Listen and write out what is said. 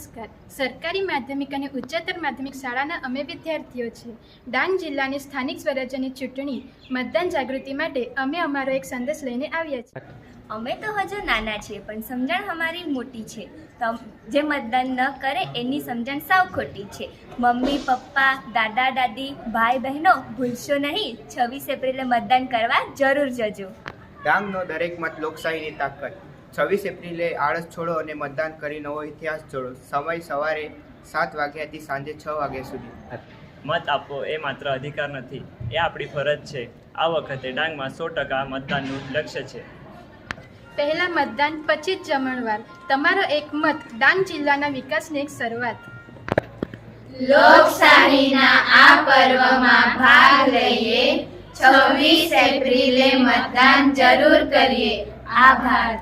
નમસ્કાર. સરકારી માધ્યમિક અને ઉચ્ચતર માધ્યમિક શાળાના અમે વિદ્યાર્થીઓ છીએ. ડાંગ જિલ્લાની સ્થાનિક સ્વરાજ્યની ચૂંટણી મતદાન જાગૃતિ માટે અમે અમારો એક સંદેશ લઈને આવ્યા છીએ. અમે તો હજુ નાના છીએ પણ સમજણ અમારી મોટી છે. જે મતદાન ન કરે એની સમજણ સાવ ખોટી છે. મમ્મી પપ્પા દાદા દાદી ભાઈ બહેનો ભૂલશો નહીં, 26 એપ્રિલે મતદાન કરવા જરૂર જજો. ડાંગનો દરેક મત લોકશાહીની તાકાત. 26 એપ્રિલે આળસ છોડો અને મતદાન કરી નવો ઇતિહાસ જોડો. સમય સવારે 7 વાગ્યાથી સાંજે 6 વાગ્યા સુધી. મત આપવો એ માત્ર અધિકાર નથી, એ આપણી ફરજ છે. આ વખતે ડાંગમાં 100% મતદાનનું લક્ષ્ય છે. પહેલા મતદાન પછી જ જમણવાર. તમારો એક મત ડાંગ જિલ્લાના વિકાસની એક શરૂઆત. લોકશાહીના આ પર્વમાં ભાગ લઈએ. 26 એપ્રિલે મતદાન જરૂર કરીએ. આભાર.